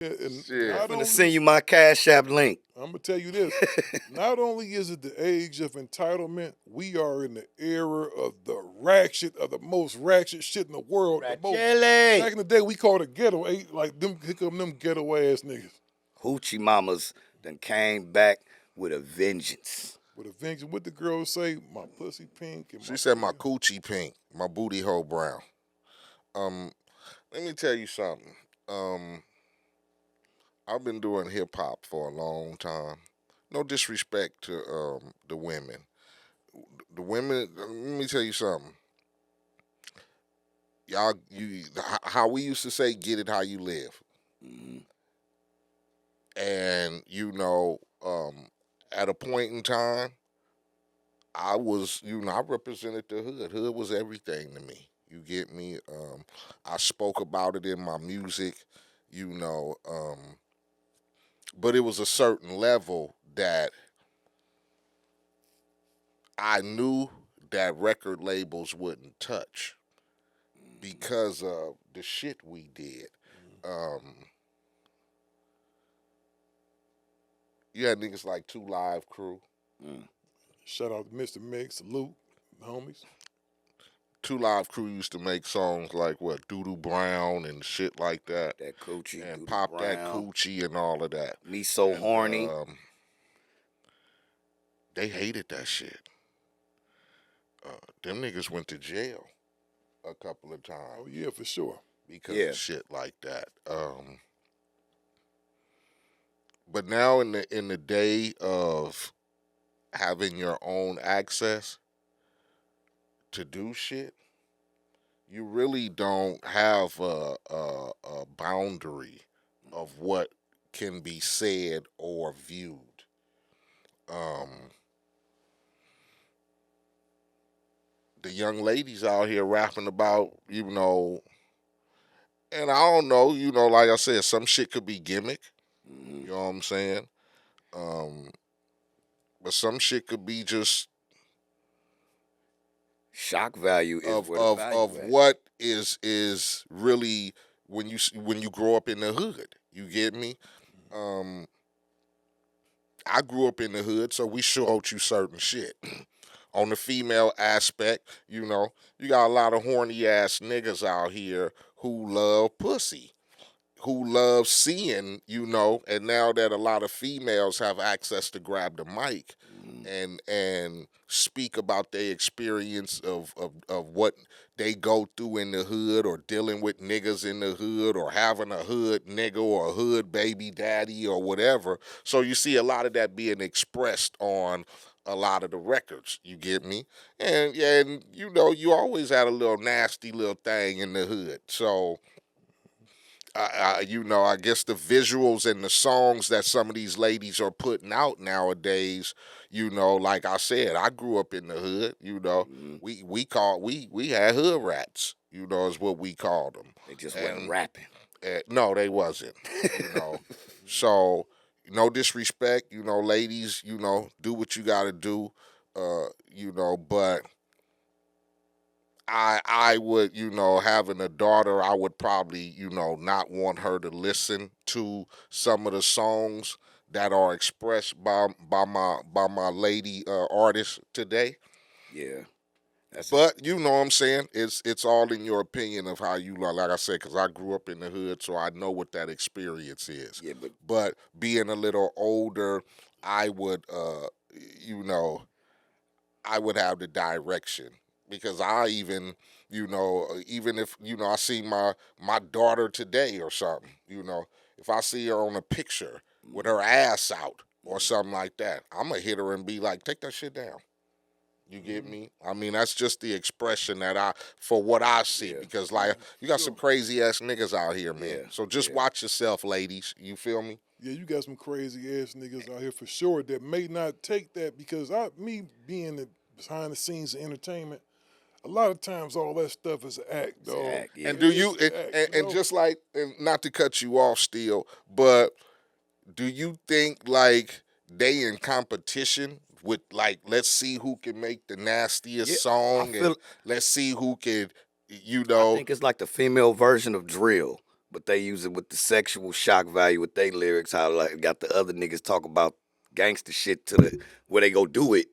And Shit. not I'm gonna only, send you my Cash App link. I'm gonna tell you this. Not only is it the age of entitlement, we are in the era of the ratchet, of the most ratchet shit in the world. The most, Ratchet. back in the day, we called it ghetto. Like them, here come them ghetto ass niggas Hoochie mamas then came back with a vengeance. with a vengeance. What the girls say? My pussy pink and She my said my booty. coochie pink, my booty hole brown. Let me tell you something. I've been doing hip hop for a long time. No disrespect to the women. The women. Let me tell you something. Y'all, how we used to say, get it how you live. Mhm. And at a point in time, I was, I represented the hood. Hood was everything to me. You get me? I spoke about it in my music, you know, but it was a certain level that I knew that record labels wouldn't touch because of the shit we did. Um, you had niggas like Two Live Crew. Mm. Shout out to Mr. Meg, salute, homies. Two Live Crew used to make songs like what Doodoo Brown and shit like that, That coochie, and Doodle Pop That Brown. Coochie and all of that. Me so And, horny. They hated that shit. Them niggas went to jail a couple of times Oh yeah, for sure. because Yeah. of shit like that. But now in the day of having your own access to do shit, you really don't have a boundary of what can be said or viewed. The young ladies out here rapping about, and I don't know, like I said, some shit could be gimmick. Mhm. You know what I'm saying? But some shit could be just Shock value is of where the of value of at. what is really when you grow up in the hood. You get me? I grew up in the hood, so we showed you certain shit. On the female aspect, you got a lot of horny ass niggas out here who love pussy, who love seeing, and now that a lot of females have access to grab the mic Mhm. and speak about their experience of what they go through in the hood or dealing with niggas in the hood or having a hood nigga or a hood baby daddy or whatever. So you see a lot of that being expressed on a lot of the records, you get me? And yeah, and you always had a little nasty little thing in the hood. So I guess the visuals and the songs that some of these ladies are putting out nowadays, like I said, I grew up in the hood. Mhm. We had hood rats. Is what we called them. They just wasn't And rapping. no, they wasn't. So no disrespect. Ladies. Do what you got to do. But I would, having a daughter, I would probably, not want her to listen to some of the songs that are expressed by my lady artists today. Yeah. That's But you know what I'm saying? It's all in your opinion of how you like I said, because I grew up in the hood, so I know what that experience is. yeah, but But being a little older, I would you know, I would have the direction because I even, even if I see my daughter today or something, if I see her on a picture with her ass out or something like that, I'm gonna hit her and be like, take that shit down. You get me? I mean, that's just the expression that for what I see, yeah. because like you got some Sure. crazy ass niggas out here, man. Yeah, So just yeah. watch yourself, ladies. You feel me? Yeah, you got some crazy ass niggas out here for sure that may not take that because me being behind the scenes of entertainment, a lot of times all that stuff is an act, It's an dog. act, yeah. And do It's you an act, and just like, and not to cut you off still, but do you think like they in competition with, like, let's see who can make the nastiest Yeah, I song and feel let's see who could I think it's like the female version of drill. but they use it with the sexual shock value with their lyrics. How like got the other niggas talk about gangster shit to the where they go do it.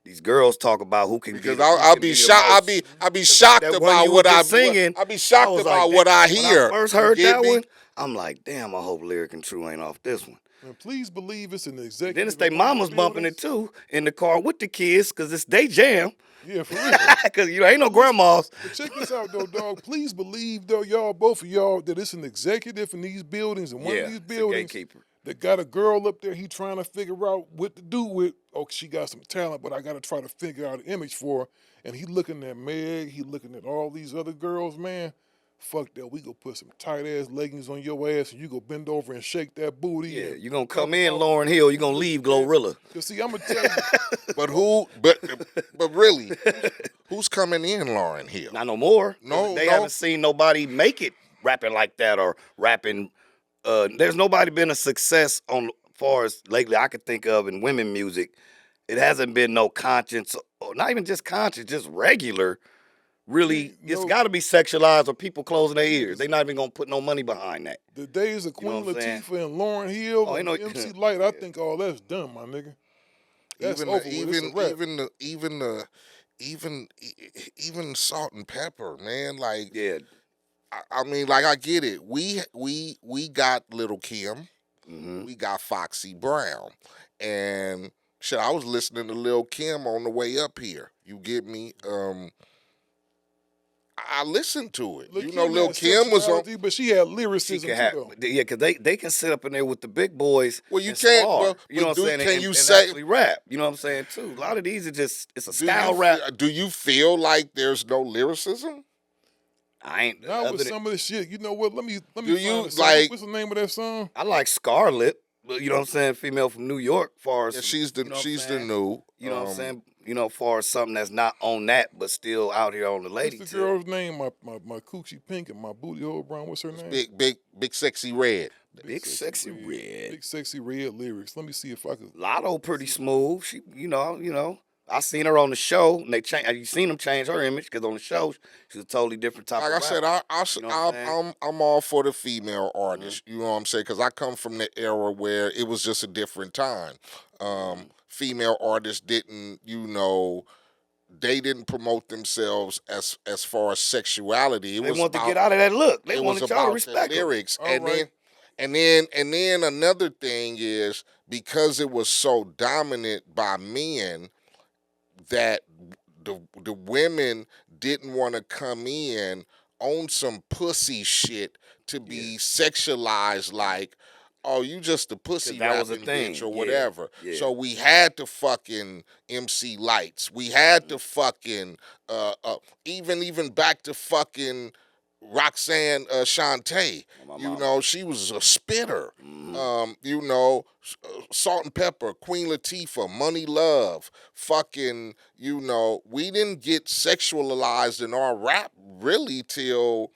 These girls talk about who can Because get. Who I'll can be the shocked. most. I'll be 'Cause shocked that one about you what was I just singing. I'll be shocked was about like, what I when hear. I first You heard get that me? one, I'm like, damn. I hope Lyric and True ain't off this one. And please believe it's an And executive. then it's they in one of mamas the bumping it buildings. too in the car with the kids because it's they jam. Yeah, for real. Because ain't no grandmas. But check this out, though, dog. Please believe, though, y'all, both of y'all, that it's an executive in these buildings, and one of these It's a buildings gatekeeper. that got a girl up there. He trying to figure out what to do with. Oh, she got some talent, but I got to try to figure out an image for her. And he looking at Meg. He looking at all these other girls, man. Fuck that. We go put some tight ass leggings on your ass, and you go bend over and shake that booty. Yeah, and you gonna talk come in about- Lauren Hill, you gonna leave Glorilla. Cause see, I'm gonna tell you. But who? But really, who's coming in, Lauren Hill? Not no more. No, they no. haven't seen nobody make it rapping like that or rapping. There's nobody been a success on far as lately I could think of in women music. It hasn't been no conscience, or not even just conscience, just regular. Really, Yeah, it's no. got to be sexualized or people closing their ears. They not even gonna put no money behind that. The days of You know Queen what I'm saying? Latifah and Lauryn Hill Oh, and ain't no- MC Light, I think all that's done, my nigga. That's even over the, with. It's a wrap. even Salt and Pepper, man. Like, Yeah. I mean, like I get it. We got Little Kim, Mm-hmm. we got Foxy Brown, and shit. I was listening to Lil Kim on the way up here. You get me? I listened to it. You know, Lil had Kim was on. sexuality, but she had She lyricism can too, have, though. yeah, because they can sit up in there with the big boys. Well, you and can't, spar, but you know what I'm saying? can you and say- actually rap? You know what I'm saying too. A lot of these are just it's a Do style you, rap. do you feel like there's no lyricism? I ain't. Not other with than- some of the shit. You know what? Let me Do find you, the song. like- What's the name of that song? I like Scarlett. But you know what I'm saying? Female from New York. Far as Yeah, she's the you know what I'm she's the saying? new. You know what I'm saying? You know, far as something that's not on that, but still out here on the lady What's the tip. girl's name? My coochie pink and my booty hole brown. What's her name? Big sexy red. Big Sexy Red. Big Sexy Red lyrics. Let me see if I could. Lotto pretty smooth. She, you know. I seen her on the show, and they change. You seen them change her image because on the show she's a totally different type. Like of I said, rapper. You know what I'm I'm all for the female artist. You know what I'm saying? Because I come from the era where it was just a different time. Female artists didn't, they didn't promote themselves as far as sexuality. They want to get out of that look. They it wanted was y'all to about respect the them. lyrics, All and right. then another thing is because it was so dominant by men that the women didn't want to come in on some pussy shit to be sexualized like, oh, you just a pussy that was a rapping thing. bitch or Yeah, whatever. yeah. So we had to fucking MC Lights. We had to fucking even back to fucking Roxanne Shante. My You mama. know, she was a spitter. Salt and Pepper, Queen Latifah, Money Love, fucking, we didn't get sexualized in our rap really till,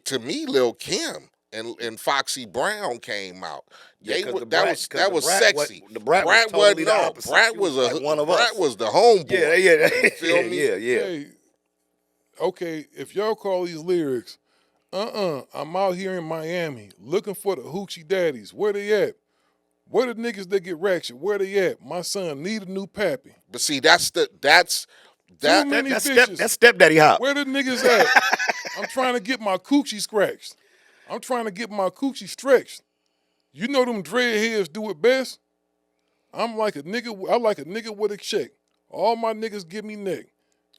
to me, Lil Kim and Foxy Brown came out. Yeah, 'cause the That Brat- was 'cause that the was Brat sexy. wa- the Brat was totally the opposite. Brat She was was like one of Brat us. was the homeboy. Yeah. You feel me? Yeah. Hey, okay, if y'all call these lyrics, I'm out here in Miami looking for the hoochie daddies. Where they at? Where the niggas that get ratchet? Where they at? My son need a new pappy. But see, that's Too many That's bitches. stepdaddy hop. Where the niggas at? I'm trying to get my coochie scratched. I'm trying to get my coochie stretched. You know them dreadheads do it best. I like a nigga with a check. All my niggas give me neck.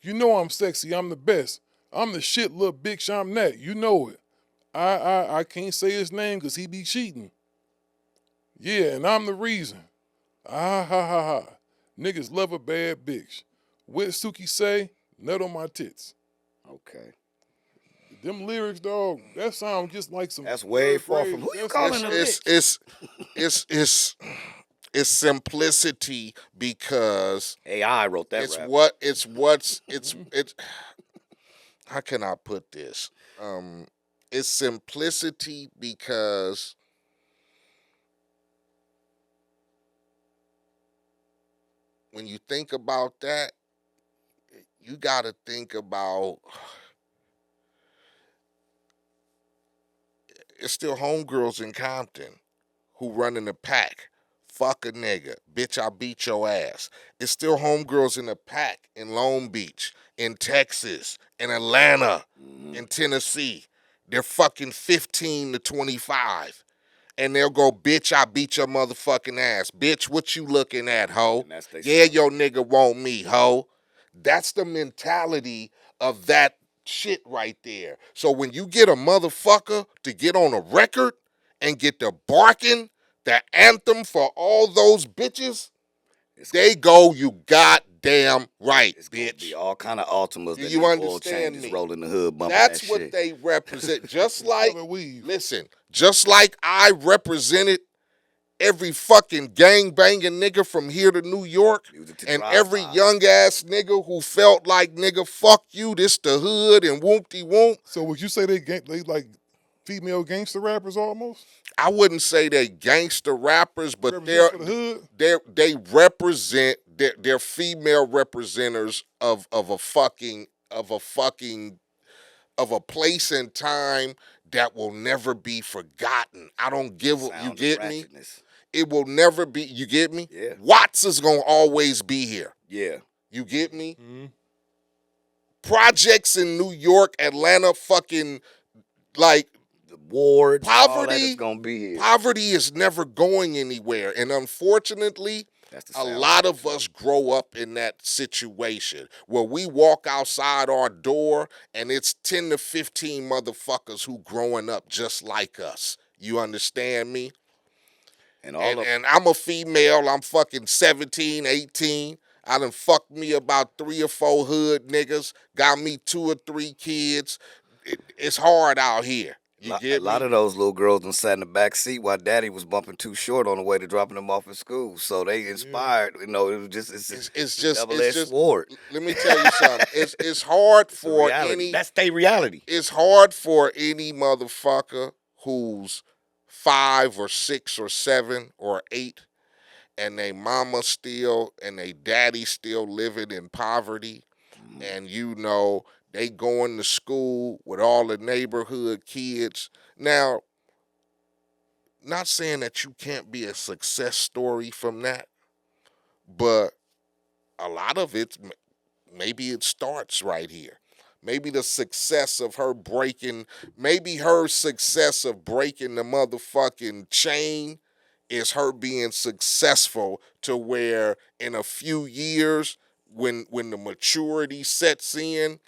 You know I'm sexy. I'm the best. I'm the shit, little bitch. I'm that. You know it. I can't say his name because he be cheating. Yeah, and I'm the reason. Ah ha ha ha. Niggas love a bad bitch. What Suki say? Nut on my tits. Okay. Them lyrics, dog, that sound just like some. That's way third far grade- from who you that's- calling a bitch. It's simplicity because AI wrote that it's rap. it's how can I put this? It's simplicity because when you think about that, you got to think about it's still homegirls in Compton who run in the pack. Fuck a nigga. Bitch, I beat your ass. It's still homegirls in the pack in Long Beach, in Texas, in Atlanta, in Tennessee. They're fucking 15 to 25. And they'll go, bitch, I beat your motherfucking ass. Bitch, what you looking at, ho? And that's they Yeah, stuff. your nigga want me, ho. That's the mentality of that shit right there. So when you get a motherfucker to get on a record and get the barking, the anthem for all those bitches, they go, you goddamn right, It's gonna bitch. be all kind of Ultimas Do that you need oil understand changes me? rolling the hood, bumping That's that what shit. they represent. Just like, Color weave. listen, just like I represented every fucking gang banging nigga from here to New York, Music to and drive every by. young ass nigga who felt like, nigga, fuck you, this the hood and whoop-de-whoop. So would you say they like female gangster rappers almost? I wouldn't say they gangster rappers, but Represent for the hood? they represent, they're female representatives of a fucking of a place and time that will never be forgotten. I don't give a, you Sound of get me? ratchetness. It will never be, you get me? Yeah. Watts is gonna always be here. Yeah. You get me? Mm-hmm. Projects in New York, Atlanta, fucking like The wards, all that poverty. is gonna be here. Poverty is never going anywhere, and unfortunately, That's the a sound lot of us grow up in that situation where we walk outside our door and it's 10 to 15 motherfuckers who growing up just like us. You understand me? and all of And I'm a female. I'm fucking 17, 18. I done fucked me about 3 or 4 hood niggas. Got me 2 or 3 kids. It's hard out here. You a get lot me? of those little girls done sat in the back seat while daddy was bumping Too Short on the way to dropping them off at school. So they inspired, you know, it was just It's just double-edged sword. Let me tell you something. It's hard It's a for reality. any. That's their reality. It's hard for any motherfucker who's 5 or 6 or 7 or 8, and they mama still and they daddy still living in poverty, and you know they going to school with all the neighborhood kids. Now, not saying that you can't be a success story from that, but a lot of it, maybe it starts right here. Maybe the success of her breaking, maybe her success of breaking the motherfucking chain is her being successful to where in a few years, when the maturity sets in,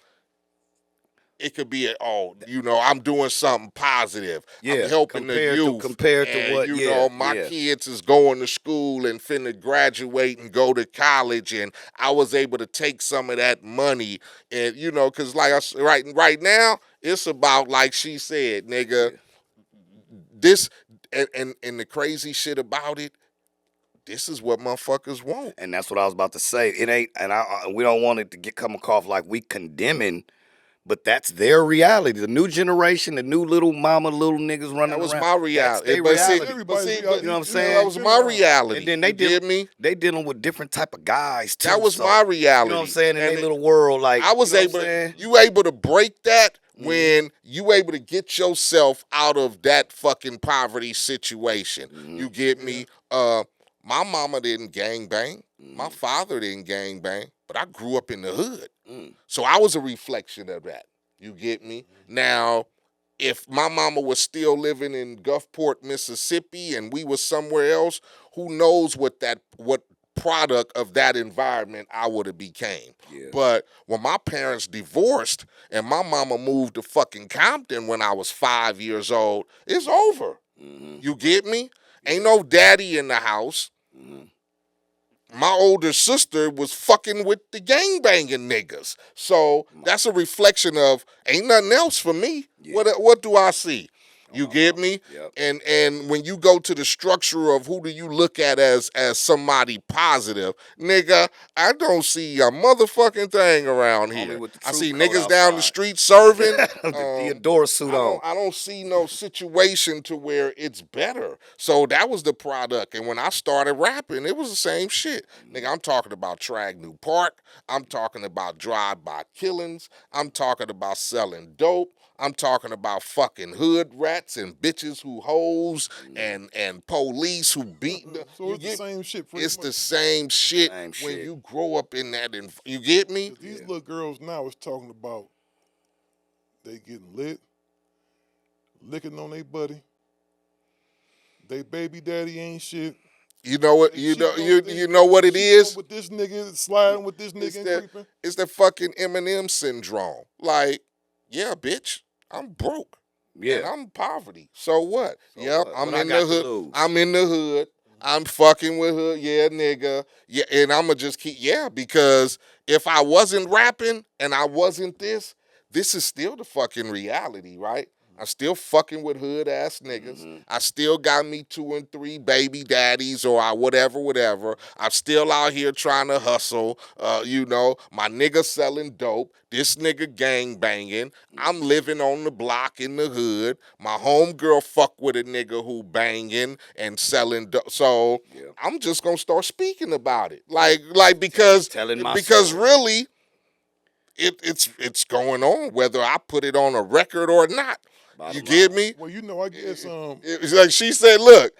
it could be, I'm doing something positive. Yeah, I'm helping the youth. compared to And, what, you yeah, know, my yeah. kids is going to school and finna graduate and go to college, and I was able to take some of that money, and you know, cause like I said, right now, it's about, like she said, nigga, this and the crazy shit about it, this is what motherfuckers want. And that's what I was about to say. It ain't, and we don't want it to come off like we condemning, but that's their reality. The new generation, the new little mama, little niggas running That was around. my reality. That's their reality. Everybody's you reality. know what I'm saying? that was my reality. And then you get me? they dealing with different type of guys too. That was so, my reality. You know what I'm saying? In And their little world, like I was you know able what I'm saying? you able to break that when you able to get yourself out of that fucking poverty situation. You get me? My mama didn't gang bang. My father didn't gang bang, but I grew up in the hood. So I was a reflection of that. You get me? Now, if my mama was still living in Gulfport, Mississippi, and we was somewhere else, who knows what product of that environment I would have became. Yeah. But when my parents divorced and my mama moved to fucking Compton when I was 5 years old, it's over. You get me? Ain't no daddy in the house. My older sister was fucking with the gangbanging niggas. So that's a reflection of ain't nothing else for me. Yeah. What do I see? You get me? Yep. And when you go to the structure of who do you look at as somebody positive, nigga, I don't see a motherfucking thing around Only here. with the I see truth coat niggas down the outside. street serving. The Theodora suit on. I don't see no situation to where it's better. So that was the product. And when I started rapping, it was the same shit. Nigga, I'm talking about Tragnew Park. I'm talking about drive-by killings. I'm talking about selling dope. I'm talking about fucking hood rats and bitches who hoes and police who beat. So it's the same shit. It's the same shit when you grow up in that. You get me? These little girls now is talking about they getting lit, licking on their buddy. They baby daddy ain't shit. You know what? You know what it is. With this nigga sliding with this nigga and creeping. It's the fucking Eminem syndrome. Like, yeah, bitch, I'm broke. Yeah, and I'm poverty. So what? Yep, I'm in the hood. I'm in the hood. I'm fucking with her. Yeah, nigga. Yeah, and I'ma just keep. Yeah, because if I wasn't rapping and I wasn't this is still the fucking reality, right? I'm still fucking with hood ass niggas. I still got me 2 and 3 baby daddies or whatever. I'm still out here trying to hustle. My nigga selling dope. This nigga gang banging. I'm living on the block in the hood. My homegirl fuck with a nigga who banging and selling dope. So I'm just gonna start speaking about it, like because really, it's going on whether I put it on a record or not. You get me? Well, I guess it's like she said, look,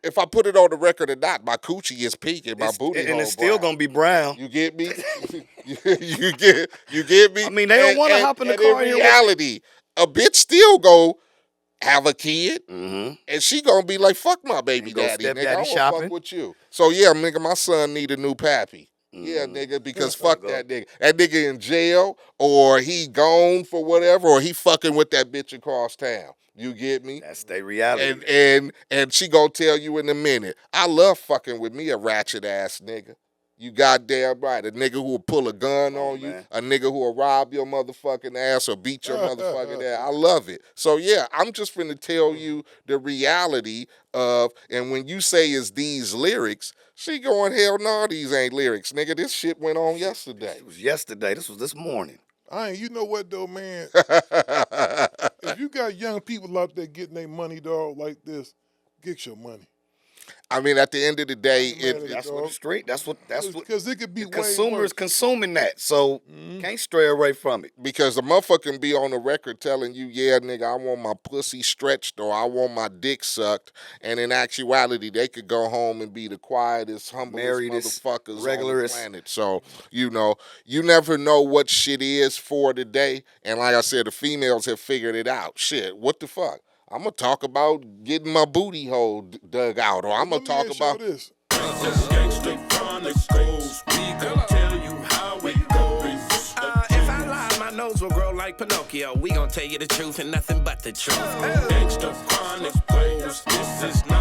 if I put it on the record or not, my coochie is peaking, my booty hole it's still gonna be brown. You get me? you get me? I mean, they don't want to hop in the car. In reality, a bitch still go have a kid, and she gonna be like, fuck my baby daddy, nigga. I don't fuck with you. So yeah, nigga, my son need a new pappy. Yeah, nigga, because fuck that nigga. That nigga in jail, or he gone for whatever, or he fucking with that bitch across town. You get me? That's their reality. And she gonna tell you in a minute, I love fucking with me a ratchet ass nigga. You goddamn right. A nigga who will pull a gun on you, a nigga who will rob your motherfucking ass or beat your motherfucking ass. I love it. So yeah, I'm just finna tell you the reality of, and when you say is these lyrics, she going, hell no, these ain't lyrics, nigga. This shit went on yesterday. It was yesterday. This was this morning. You know what though, man? If you got young people out there getting their money, dog, like this, get your money. I mean, at the end of the day, that's what the street. That's what because it could be the consumers consuming that, so can't stray away from it. Because the motherfucker can be on the record telling you, yeah, nigga, I want my pussy stretched or I want my dick sucked, and in actuality, they could go home and be the quietest, humblest motherfuckers on the planet. So you never know what shit is for today, and like I said, the females have figured it out. Shit, what the fuck? I'm going to talk about getting my booty hole dug out, or I'm going to talk about this. Gangster Chronicles, we gon' tell you how it goes. If I lie, my nose will grow like Pinocchio. We gon' tell you the truth and nothing but the truth. Gangster Chronicles, this is not